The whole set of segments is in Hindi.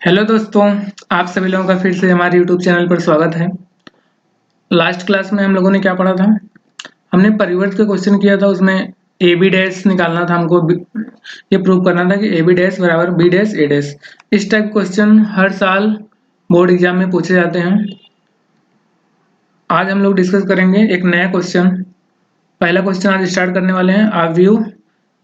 हेलो दोस्तों, आप सभी लोगों का फिर से हमारे यूट्यूब चैनल पर स्वागत है। लास्ट क्लास में हम लोगों ने क्या पढ़ा था? हमने परिवर्त का क्वेश्चन किया था। उसमें ए बी डैश निकालना था हमको, ये प्रूव करना था कि ए बी डैश बराबर बी डैश ए डैश। इस टाइप क्वेश्चन हर साल बोर्ड एग्जाम में पूछे जाते हैं। आज हम लोग डिस्कस करेंगे एक नया क्वेश्चन। पहला क्वेश्चन आज स्टार्ट करने वाले हैं। आव्यूह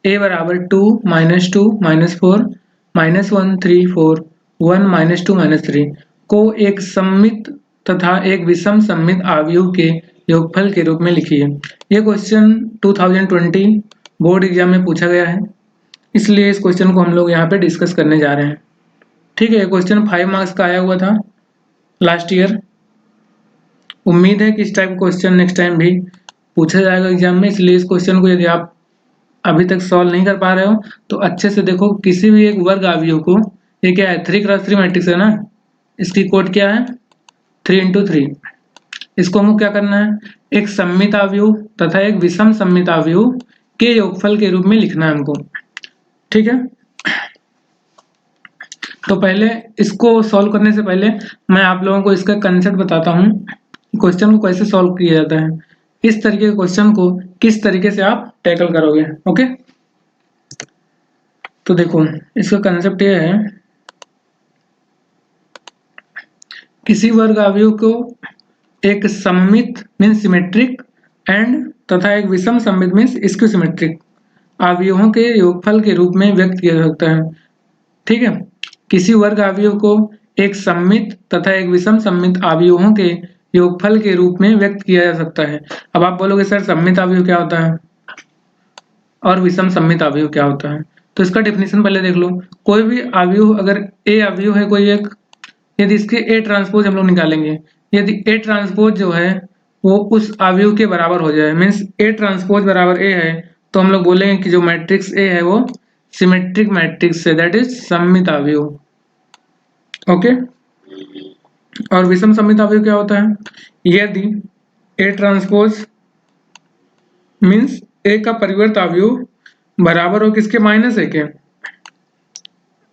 ए बराबर 2 -2 -4 -1 3 4 1 -2 -3 को एक सममित तथा एक विषम सममित आव्यूह के योगफल के रूप में लिखिए। यह क्वेश्चन 2020 बोर्ड एग्जाम में पूछा गया है, इसलिए इस क्वेश्चन को हम लोग यहाँ पे डिस्कस करने जा रहे हैं। ठीक है, क्वेश्चन 5 मार्क्स का आया हुआ था लास्ट ईयर। उम्मीद है कि इस टाइप क्वेश्चन नेक्स्ट टाइम भी पूछा जाएगा एग्जाम में, इसलिए इस क्वेश्चन को यदि आप अभी तक सॉल्व नहीं कर पा रहे हो तो अच्छे से देखो। किसी भी एक वर्ग आव्यूह को, ये क्या है 3x3 मैट्रिक्स है ना, इसकी कोड क्या है 3×3। इसको हमको क्या करना है, एक सममित आव्यूह तथा एक विषम सममित आव्यूह के योगफल के रूप में लिखना है हमको। ठीक है, तो पहले इसको सॉल्व करने से पहले मैं आप लोगों को इसका कंसेप्ट बताता हूँ, क्वेश्चन को कैसे सॉल्व किया जाता है। इस तरीके के क्वेश्चन को किस तरीके से आप टैकल करोगे। ओके, तो देखो इसका कंसेप्ट ये है, किसी वर्ग आव्यूह को एक सममित मीन्स सिमेट्रिक एंड तथा एक विषम सममित मीन्स स्क्यू सिमेट्रिक आव्यूहों के योगफल के रूप में व्यक्त किया जा सकता है। ठीक है, किसी वर्ग आव्यूह को एक सममित तथा एक विषम सममित आव्यूहों के योगफल के रूप में व्यक्त किया जा सकता है। अब आप बोलोगे सर सममित आव्यूह क्या होता है और विषम सममित आव्यूह क्या होता है, तो इसका डेफिनेशन पहले देख लो। कोई भी आव्यूह, अगर ए आव्यूह है कोई एक, यदि इसके ए ट्रांसपोज हम लोग निकालेंगे, यदि ए ट्रांसपोज जो है वो उस आव्यूह के बराबर हो जाए, मीन्स ए ट्रांसपोज बराबर ए है, तो हम लोग बोलेंगे कि जो मैट्रिक्स ए है वो सिमेट्रिक मैट्रिक्स है, दैट इज सममित आव्यूह। ओके, और विषम सममित आव्यूह क्या होता है, यदि ए ट्रांसपोज मीन्स ए का परिवर्त आव्यूह बराबर हो किसके, -a के।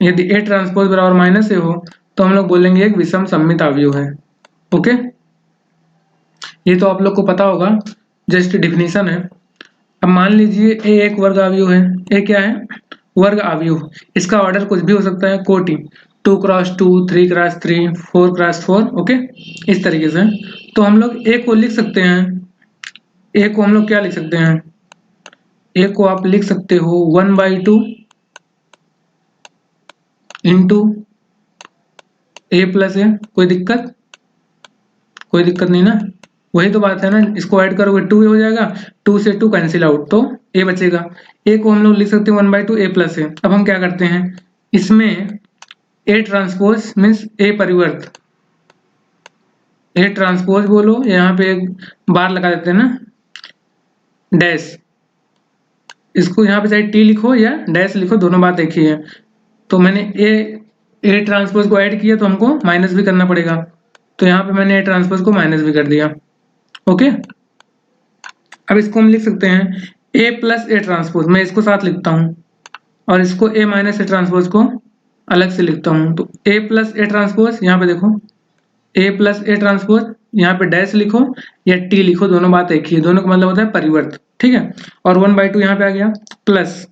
यदि ए ट्रांसपोज बराबर -a हो तो हम लोग बोलेंगे एक विषम सममित आव्यूह है। ओके, ये तो आप लोग को पता होगा, जस्ट डिफिनीशन है। अब मान लीजिए ए एक वर्ग आव्यूह है। ए क्या है, वर्ग आव्यूह। इसका ऑर्डर कुछ भी हो सकता है, कोटि 2x2 3x3 4x4। ओके, इस तरीके से तो हम लोग ए को लिख सकते हैं। ए को हम लोग क्या लिख सकते हैं, ए को आप लिख सकते हो 1/2 इंटू ए प्लस ए। कोई दिक्कत, कोई दिक्कत नहीं ना, वही तो बात है ना। इसको ऐड करोगे 2 हो जाएगा, 2 से 2 कैंसिल आउट तो ए बचेगा। ए को हम लोग लिख सकते हैं 1/2 ए प्लस ए। अब हम क्या करते हैं, इसमें ए ट्रांसपोज मीन्स ए परिवर्त, ए ट्रांसपोज बोलो, यहाँ पे एक बार लगा देते हैं ना, डैश। इसको यहाँ पे चाहे टी लिखो या डैश लिखो, दोनों बात एक ही है। तो मैंने ए ट्रांसपोज को ऐड किया तो हमको माइनस भी करना पड़ेगा, तो यहाँ पे मैंने ए ट्रांसपोज को माइनस भी कर दिया। ओके, अब इसको हम लिख सकते हैं ए प्लस ए ट्रांसपोज, मैं इसको साथ लिखता हूँ, और इसको ए माइनस ए ट्रांसपोज को अलग से लिखता हूँ। तो ए प्लस ए ट्रांसपोज, यहाँ पे देखो ए प्लस ए ट्रांसपोज, यहाँ पे डैश लिखो या टी लिखो, दोनों बात एक ही है, दोनों का मतलब होता है परिवर्त। ठीक है, और 1/2 यहाँ पे आ गया, प्लस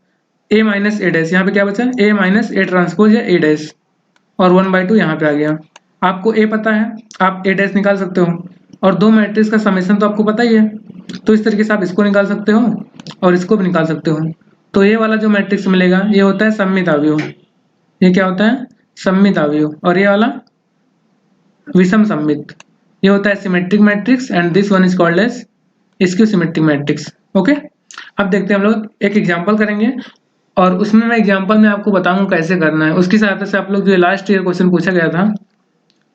ए माइनस ए डैश, यहाँ पे क्या बचा, ए माइनस ए ट्रांसपोज या ए डैश, और 1/2 यहाँ पे आ गया। आपको ए पता है, आप ए डैश निकाल सकते हो, और दो मैट्रिक्स का समेशन तो आपको पता ही है, तो इस तरीके से आप इसको निकाल सकते हो और इसको भी निकाल सकते हो। तो ये वाला जो मैट्रिक्स मिलेगा ये होता है सममित आव्यूह। ये क्या होता है, सममित आव्यूह। और ये वाला विषम सममित, ये होता है symmetric matrix, and this one is called as skew symmetric matrix. Okay, अब देखते हैं हम लोग एक एग्जांपल करेंगे, और उसमें मैं एग्जांपल में आपको बताऊंगा कैसे करना है। उसकी सहायता से आप लोग जो लास्ट ईयर क्वेश्चन पूछा गया था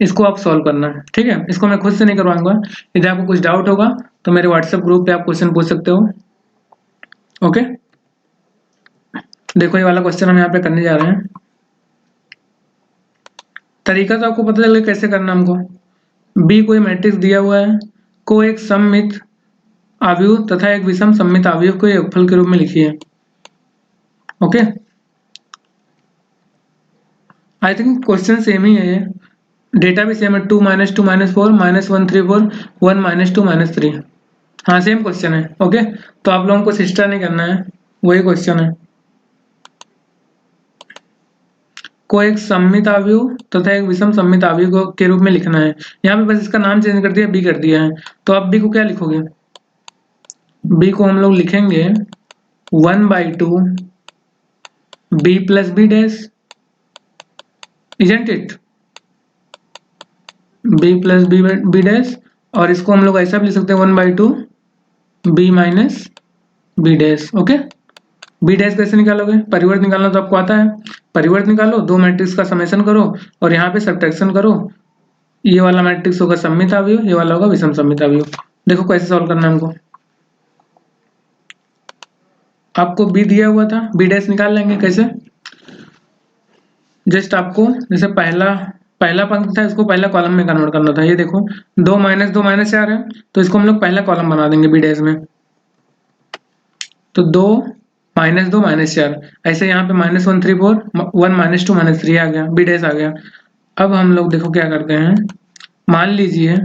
इसको आप सॉल्व करना है। ठीक है, इसको मैं खुद से नहीं करवाऊंगा, यदि आपको कुछ डाउट होगा तो मेरे व्हाट्सएप ग्रुप पे आप क्वेश्चन पूछ सकते हो। ओके, देखो ये वाला क्वेश्चन हम यहाँ पे करने जा रहे हैं। तरीका तो आपको पता चल गया कैसे करना हमको। बी कोई मैट्रिक्स दिया हुआ है, को एक सममित आव्यूह तथा एक विषम सममित आव्यूह को योगफल के रूप में लिखिए। Okay, I think question same ही है ये, डेटा भी सेम है, 2 -2 -4 -1 3 4 1 -2 -3, हाँ सेम क्वेश्चन है। ओके, तो आप लोगों को सिस्टर नहीं करना है, वही क्वेश्चन है। को एक सममित अवयव तथा एक विषम सममित अवयव के रूप में लिखना है। यहाँ पे बस इसका नाम चेंज कर दिया, बी कर दिया है। तो आप बी को क्या लिखोगे? बी को हम लोग लिखेंगे 1/2 B plus B dash, isn't it, B plus B dash. और इसको हम लोग ऐसा भी लिख सकते हैं 1/2 B minus B dash. Okay, B dash कैसे निकालोगे? परिवर्त निकालना तो आपको आता है, परिवर्त निकालो, दो मैट्रिक्स का समेशन करो और यहाँ पे सब्ट्रैक्शन करो। ये वाला मैट्रिक्स होगा सममित अवयव, ये वाला होगा विषम सममित अवयव। देखो कैसे सॉल्व करना है हमको। आपको बी दिया हुआ था, बी डैश निकाल लेंगे कैसे? जस्ट आपको जैसे पहला पंक्ति था, इसको पहला कॉलम में कन्वर्ट करना था। ये देखो 2 -2 -4 है, तो इसको हम लोग पहला कॉलम बना देंगे बी डैश में। तो 2 -2 -4, ऐसे यहाँ पे -1 3 4 1 -2 -3 आ गया, बी डैश आ गया। अब हम लोग देखो क्या करते हैं, मान लीजिए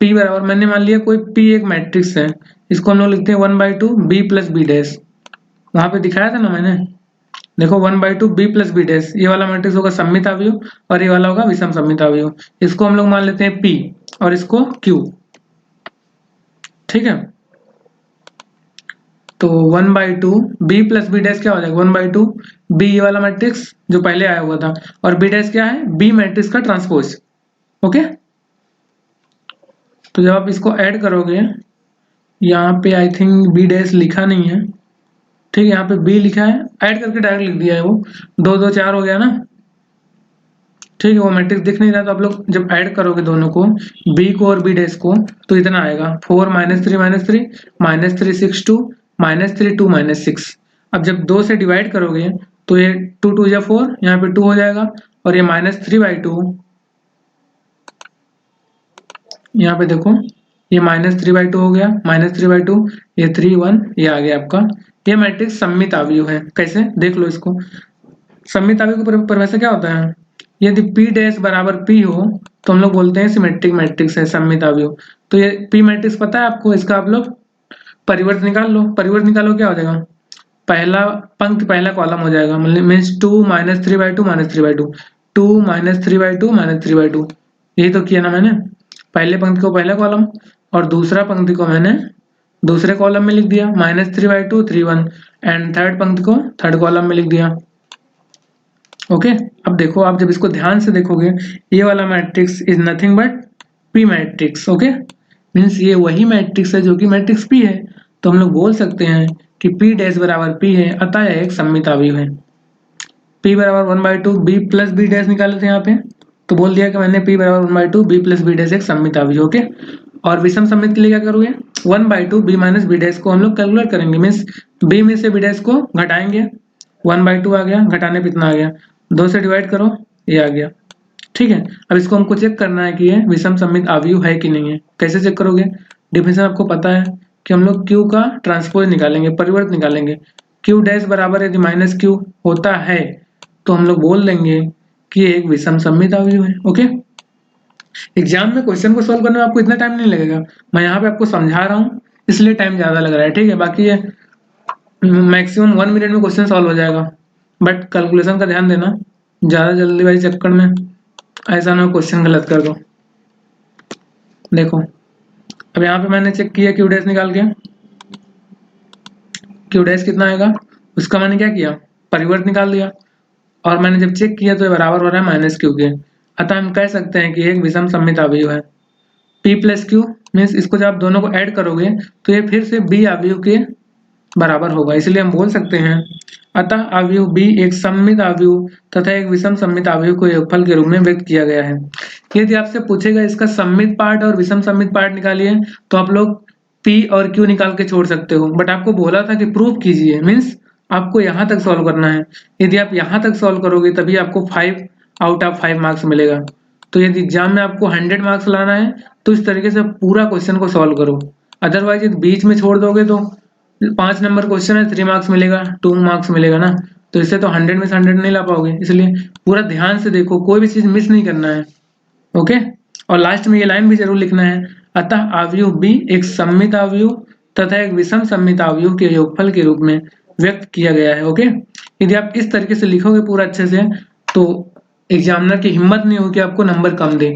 P बराबर, मैंने मान लिया कोई P एक मैट्रिक्स है, इसको हम लोग लिखते हैं 1/2 बी प्लस बी डैश। वहां पे दिखाया था ना मैंने, देखो 1/2 बी प्लस बी डैश, ये वाला मैट्रिक्स होगा सममित अवयव और ये वाला होगा विषम सममित अवयव। इसको हम लोग मान लेते हैं P और इसको Q, ठीक है। तो 1/2 बी प्लस बी डैश क्या हो जाएगा? 1/2 बी, ये वाला मैट्रिक्स जो पहले आया हुआ था, और बी डैश क्या है? बी मैट्रिक्स का ट्रांसपोज। ओके, तो जब आप इसको ऐड करोगे, यहाँ पे आई थिंक बी डैश लिखा नहीं है, ठीक है, यहाँ पे बी लिखा है, ऐड करके डायरेक्ट लिख दिया है वो, 2 2 4 हो गया ना, ठीक है। वो मैट्रिक्स दिख नहीं रहा, तो आप लोग जब ऐड करोगे दोनों को, बी को और बी डैश को, तो इतना आएगा 4 -3 -3 -3 6 2 -3 2 -6। अब जब 2 से डिवाइड करोगे तो ये 2 2 या 4, यहाँ पे 2 हो जाएगा, और ये -3/2, यहाँ पे देखो ये -3/2 हो गया, -3/2, ये 3 1, ये आ गया आपका। ये मैट्रिक्स सममित अवयव है। कैसे? देख लो इसको। सममित अवयव की परिभाषा क्या होता है? यदि P डैश बराबर P हो तो हम लोग बोलते हैं सिमेट्रिक मैट्रिक्स है सममित अवयव। तो ये P मैट्रिक्स पता है आपको, इसका आप लोग परिवर्त निकाल लो। परिवर्त निकालो, क्या हो जाएगा? पहला पंक्ति पहला कॉलम हो जाएगा, मतलब मीन्स 2 -3/2 -3/2, 2 -3/2 -3/2। यही तो किया ना मैंने, पहले पंक्ति को पहला कॉलम और दूसरा पंक्ति को मैंने दूसरे कॉलम में लिख दिया, -3/2 3 1, एंड थर्ड पंक्ति को थर्ड कॉलम में लिख दिया। ओके, अब देखो, आप जब इसको ध्यान से देखोगे, ये वाला matrix is nothing but P matrix. Okay, means ये वही मैट्रिक्स है जो कि मैट्रिक्स P है। तो हम लोग बोल सकते हैं कि P डैश बराबर P है, अतः यह एक सममित अवयव है। P बराबर 1/2 B प्लस बी डैश निकाले थे यहाँ पे, तो बोल दिया कि मैंने P बराबर 1/2 B प्लस बी डैश एक सममित अवयव। ओके, और विषम सममित के लिए क्या करोगे? 1/2 B माइनस बी डैश को हम लोग कैलकुलेट करेंगे, मीन्स B में से बी डैश को घटाएंगे, 1/2 आ गया, घटाने पे इतना आ गया, 2 से डिवाइड करो, ये आ गया, ठीक है। अब इसको हमको चेक करना है कि ये विषम सममित अवयव है कि नहीं है। कैसे चेक करोगे? डिफिनेशन आपको पता है कि हम लोग Q का ट्रांसपोज निकालेंगे, परिवर्त निकालेंगे। Q डैश बराबर यदि -Q होता है तो हम लोग बोल देंगे कि ये एक विषम सममित अवयव है। ओके, एग्जाम में क्वेश्चन को सोल्व करने में आपको इतना टाइम नहीं लगेगा, मैं यहाँ पे आपको समझा रहा हूँ इसलिए टाइम ज्यादा लग रहा है, ठीक है। बाकी ये मैक्सिमम 1 मिनट में क्वेश्चन सॉल्व हो जाएगा, बट कैलकुलेशन का ध्यान देना, ज्यादा जल्दीबाजी चक्कर में ऐसा ना हो क्वेश्चन गलत कर दो। देखो, अब यहाँ पे मैंने चेक किया Q डैश निकाल के, Q डैश कितना आएगा, उसका मैंने क्या किया? परिवर्त निकाल दिया, और मैंने जब चेक किया तो ये बराबर हो रहा है -Q के, अतः हम कह सकते हैं कि एक विषम सममित अवयव है। P प्लस Q मीन्स इसको जब आप दोनों को ऐड करोगे तो ये फिर से B अवयव के बराबर होगा, इसलिए हम बोल सकते हैं अतः अवयव B एक सममित अवयव तथा एक विषम सममित अवयव को योगफल के रूप में व्यक्त किया गया है। यदि आपसे पूछेगा इसका सममित पार्ट और विषम सममित पार्ट निकालिए, तो आप लोग P और Q निकाल के छोड़ सकते हो, बट आपको बोला था कि प्रूफ कीजिए, मीन्स आपको यहाँ तक सॉल्व करना है। यदि आप यहाँ तक सॉल्व करोगे तभी आपको 5 आउट ऑफ 5 मार्क्स मिलेगा। तो यदि एग्जाम में आपको 100 मार्क्स लाना है तो इस तरीके से पूरा क्वेश्चन को सॉल्व करो, अदरवाइज यदि बीच में छोड़ दोगे तो 5 नंबर क्वेश्चन है, 3 मार्क्स मिलेगा, 2 मार्क्स मिलेगा ना, तो इससे तो 100 में से 100 नहीं ला पाओगे। इसलिए पूरा ध्यान से देखो, कोई भी चीज मिस नहीं करना है। ओके, और लास्ट में ये लाइन भी जरूर लिखना है, अतः अवयव बी एक सममित अवयव तथा एक विषम सममित अवयव के योगफल के रूप में व्यक्त किया गया है। ओके, यदि आप इस तरीके से लिखोगे पूरा अच्छे से, तो एग्जामिनर की हिम्मत नहीं होगी आपको नंबर कम दे।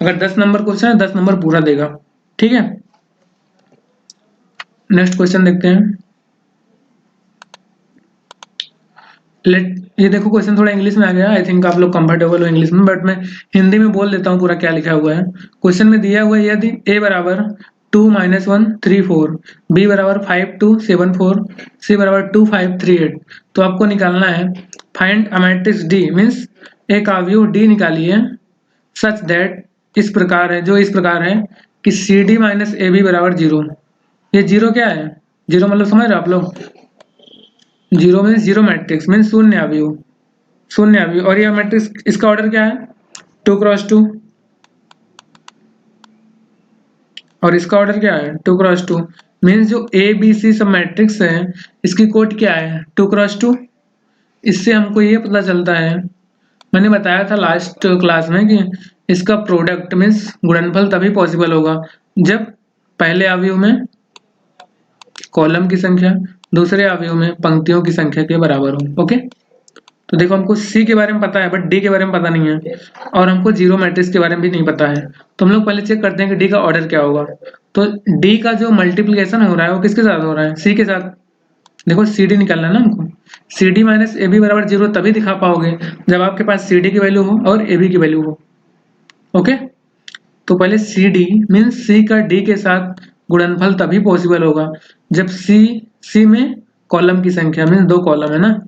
अगर 10 नंबर क्वेश्चन है, 10 नंबर पूरा देगा। ठीक है, नेक्स्ट क्वेश्चन देखते हैं। ये देखो क्वेश्चन थोड़ा इंग्लिश में आ गया, आई थिंक आप लोग कंफर्टेबल हो इंग्लिश में, बट मैं हिंदी में बोल देता हूँ पूरा क्या लिखा हुआ है। क्वेश्चन में दिया हुआ है, यदि a बराबर 2 - 1 3 4, b बराबर 5 2 7 4, c बराबर 2 5 3 8, तो आपको निकालना है find a matrix D, means एक अवयव D निकालिए सच दैट, इस प्रकार है, जो इस प्रकार है कि CD माइनस AB बराबर 0। ये जीरो क्या है, जीरो मतलब समझ रहे हो आप लोग, zero means zero matrix means शून्य अवयव, शून्य अवयव। और यह मैट्रिक्स, इसका ऑर्डर क्या है 2 क्रॉस 2, और इसका ऑर्डर क्या है 2 क्रॉस 2, मीन्स जो ए बी सी सब मैट्रिक्स है इसकी कोड क्या है 2 क्रॉस 2। इससे हमको ये पता चलता है, मैंने बताया था लास्ट क्लास में कि इसका प्रोडक्ट मीन्स गुणनफल तभी पॉसिबल होगा जब पहले अवयव में कॉलम की संख्या, दूसरे अवयव में पंक्तियों की संख्या के बराबर हो। ओके, तो देखो हमको सी के बारे में पता है बट डी के बारे में पता नहीं है, और हमको जीरो मैट्रिक्स के बारे में भी नहीं पता है। तो हम लोग पहले चेक करते हैं कि डी का ऑर्डर क्या होगा। तो डी का जो मल्टीप्लिकेशन हो रहा है वो किसके साथ हो रहा है, सी के साथ। देखो सी डी निकालना है ना हमको, C D minus A B बराबर 0 तभी दिखा पाओगे जब आपके पास सी डी की वैल्यू हो और ए बी की वैल्यू हो। ओके, तो पहले सी डी मीन्स सी का डी के साथ गुणनफल तभी पॉसिबल होगा जब सी में कॉलम की संख्या मीन्स 2 कॉलम है ना,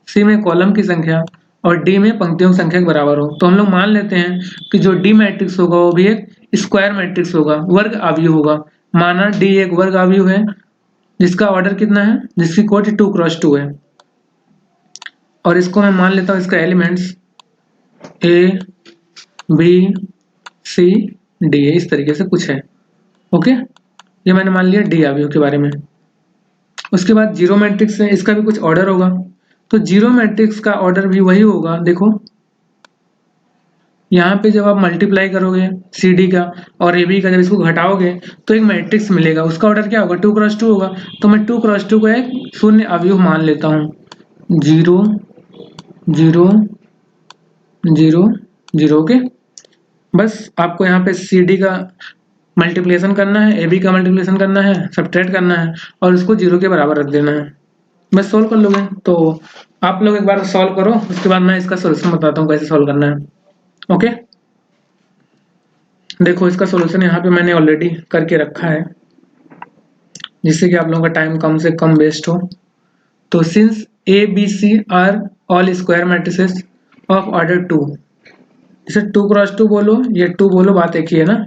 सी में कॉलम की संख्या और डी में पंक्तियों की संख्या के बराबर हो। तो हम लोग मान लेते हैं कि जो डी मैट्रिक्स होगा वो भी एक स्क्वायर मैट्रिक्स होगा, वर्ग अवयव होगा। माना डी एक वर्ग अवयव है जिसका ऑर्डर कितना है, जिसकी कोटि 2 क्रॉस 2 है, और इसको मैं मान लेता हूँ इसका elements A B C D है, इस तरीके से कुछ है। ओके, ये मैंने मान लिया डी अवयव के बारे में। उसके बाद जीरो मैट्रिक्स है, इसका भी कुछ ऑर्डर होगा, तो जीरो मैट्रिक्स का ऑर्डर भी वही होगा। देखो यहाँ पे जब आप मल्टीप्लाई करोगे सी डी का और ए बी का, जब इसको घटाओगे तो एक मैट्रिक्स मिलेगा, उसका ऑर्डर क्या होगा 2 क्रॉस 2 होगा। तो मैं 2 क्रॉस 2 को एक शून्य अवयव मान लेता हूँ, 0 0 0 0। ओके, बस आपको यहाँ पे सी डी का मल्टीप्लिकेशन करना है, ए बी का मल्टीप्लिकेशन करना है, सब्ट्रैक्ट करना है और उसको 0 के बराबर रख देना है, बस सोल्व कर लोगे। तो आप लोग एक बार सॉल्व करो, उसके बाद मैं इसका सोल्यूशन बताता हूँ कैसे सॉल्व करना है। ओके, देखो इसका सोल्यूशन यहाँ पे मैंने ऑलरेडी करके रखा है जिससे कि आप लोगों का टाइम कम से कम वेस्ट हो। तो since A B C are all square matrices of order 2, इसे 2 क्रॉस 2 बोलो, ये 2 बोलो, बात एक ही है ना।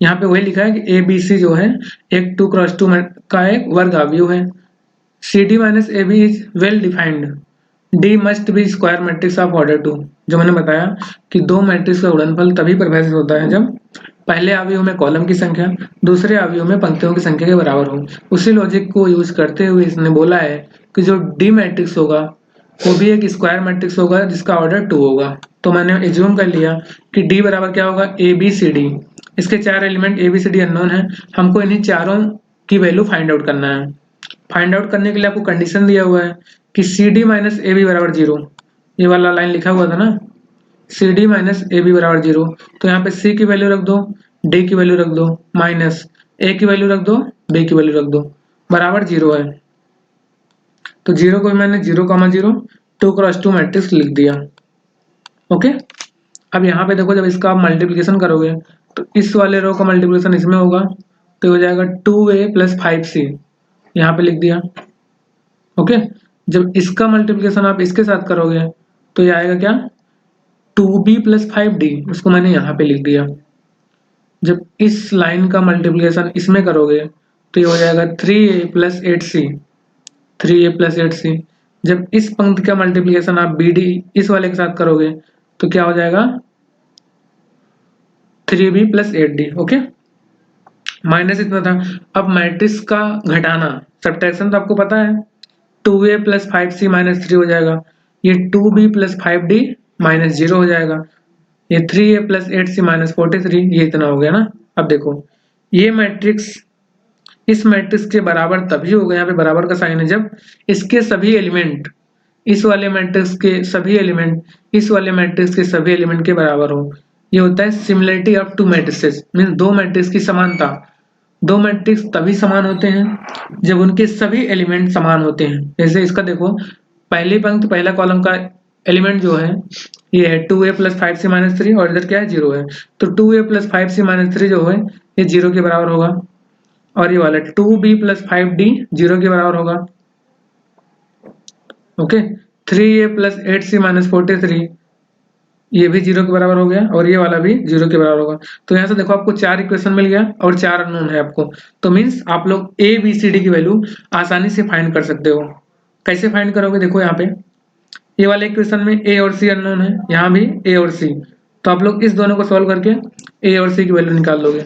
यहाँ पे वही लिखा है कि ए बी सी जो है एक 2 क्रॉस 2 का एक वर्ग अवयव है। C D minus A B is well defined, D must be square matrix of order 2, जो मैंने बताया कि दो मैट्रिक्स का गुणनफल तभी परिभाषित होता है जब पहले अवयव में कॉलम की संख्या, दूसरे अवयव में पंक्तियों की संख्या के बराबर हो। उसी लॉजिक को यूज करते हुए इसने बोला है कि जो डी मैट्रिक्स होगा वो भी एक स्क्वायर मैट्रिक्स होगा जिसका ऑर्डर 2 होगा। तो मैंने एज्यूम कर लिया कि डी बराबर क्या होगा ए बी सी डी, इसके 4 element A B C D unknown है, हमको इन्हीं चारों की वैल्यू फाइंड आउट करना है। फाइंड आउट करने के लिए आपको कंडीशन दिया हुआ है कि C D minus A B बराबर 0, ये वाला लाइन लिखा हुआ था ना, C D minus A B बराबर 0। तो यहाँ पे सी की वैल्यू रख दो, डी की वैल्यू रख दो, माइनस ए की वैल्यू रख दो, बी की वैल्यू रख दो, बराबर 0 है। तो 0 को मैंने 0,0 2 क्रॉस 2 मैट्रिक्स लिख दिया। ओके, अब यहाँ पे देखो जब इसका आप मल्टीप्लिकेशन करोगे तो इस वाले रो का मल्टीप्लिकेशन इसमें होगा तो हो जाएगा 2a + 5c, यहाँ पे लिख दिया। ओके, जब इसका मल्टीप्लिकेशन आप इसके साथ करोगे तो ये आएगा क्या 2b + 5d, उसको मैंने यहाँ पे लिख दिया। जब इस लाइन का मल्टीप्लिकेशन इसमें करोगे तो ये हो जाएगा 3a + 8c, 3a + 8c। जब इस पंक्ति का मल्टीप्लिकेशन आप bd इस वाले के साथ करोगे तो क्या हो जाएगा 3b + 8d। ओके, माइनस इतना था। अब मैट्रिक्स का घटाना, सब्ट्रैक्शन तो आपको पता है, 2a + 5c - 3 हो जाएगा। ये 2b प्लस 5d माइनस 0 हो जाएगा, ये 3a प्लस 8c माइनस 43, ये इतना हो गया ना। अब देखो ये मैट्रिक्स इस मैट्रिक्स के बराबर तभी होगा, यहाँ पे बराबर का साइन है, जब इसके सभी एलिमेंट इस वाले मैट्रिक्स के सभी एलिमेंट इस वाले मैट्रिक्स के सभी एलिमेंट के बराबर हो। ये होता है similarity of to matrices, means दो मैट्रिक्स की समानता। दो मैट्रिक्स तभी समान होते हैं जब उनके सभी एलिमेंट समान होते हैं। जैसे इसका देखो, पहली पंक्ति पहला कॉलम का एलिमेंट जो है ये है 2a प्लस 5c माइनस 3 और इधर क्या है 0 है, तो 2a प्लस 5c माइनस 3 जो है ये 0 के बराबर होगा, और ये वाला 2b प्लस 5d 0 के बराबर होगा। Okay, 3a plus 8c minus 43 ये भी 0 के बराबर हो गया, और ये वाला भी 0 के बराबर होगा। तो यहाँ से देखो आपको 4 इक्वेशन मिल गया और 4 अननोन है आपको, तो मीन्स आप लोग a b c d की वैल्यू आसानी से फाइंड कर सकते हो। कैसे फाइंड करोगे, देखो यहाँ पे ये वाले इक्वेशन में a और c अननोन है, यहाँ भी a और c, तो आप लोग इस दोनों को सॉल्व करके a और c की वैल्यू निकाल लोगे।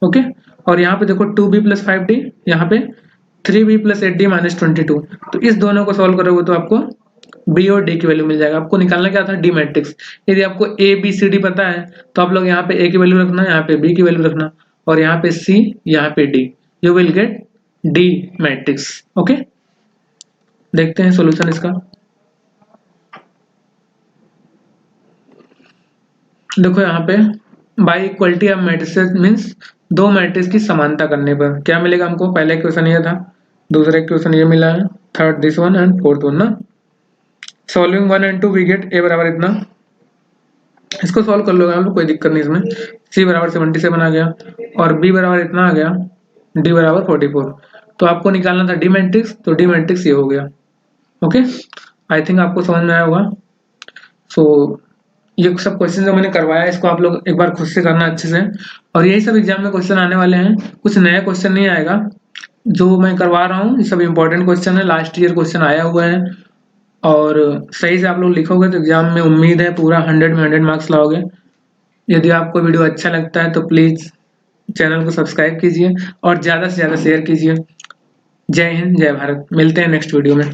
ओके, और यहाँ पे देखो 2b प्लस 5d, यहाँ पे 3b प्लस 8d माइनस 22, तो इस दोनों को सॉल्व करोगे तो आपको b और d की वैल्यू मिल जाएगा। आपको निकालना क्या था, डी मैट्रिक्स। यदि आपको a b c d पता है तो आप लोग यहाँ पे a की वैल्यू रखना, यहाँ पे b की वैल्यू रखना, और यहाँ पे c, यहाँ पे d, you will get d matrix. Okay, देखते हैं सॉल्यूशन इसका। देखो यहाँ पे by equality of matrices means दो मैट्रिक्स की समानता करने पर क्या मिलेगा हमको, पहला इक्वेशन ये था, दूसरा इक्वेशन ये मिला है, third this one and fourth one ना। Solving 1 and 2 we get a बराबर इतना, इसको सॉल्व कर लोगे हम लोग, कोई दिक्कत नहीं इसमें। c बराबर 77 आ गया और b बराबर इतना आ गया, d बराबर 44। तो आपको निकालना था डी मैट्रिक्स, तो डी मैट्रिक्स ये हो गया। ओके, आई थिंक आपको समझ में आया होगा। सो ये सब क्वेश्चन जो मैंने करवाया इसको आप लोग एक बार खुद से करना अच्छे से, और यही सब एग्जाम में क्वेश्चन आने वाले हैं, कुछ नया क्वेश्चन नहीं आएगा। जो मैं करवा रहा हूँ ये सब इंपॉर्टेंट क्वेश्चन है, लास्ट ईयर क्वेश्चन आया हुआ है, और सही से आप लोग लिखोगे तो एग्जाम में उम्मीद है पूरा 100 में 100 मार्क्स लाओगे। यदि आपको वीडियो अच्छा लगता है तो प्लीज़ चैनल को सब्सक्राइब कीजिए और ज़्यादा से ज़्यादा शेयर कीजिए। जय हिंद, जय भारत, मिलते हैं नेक्स्ट वीडियो में।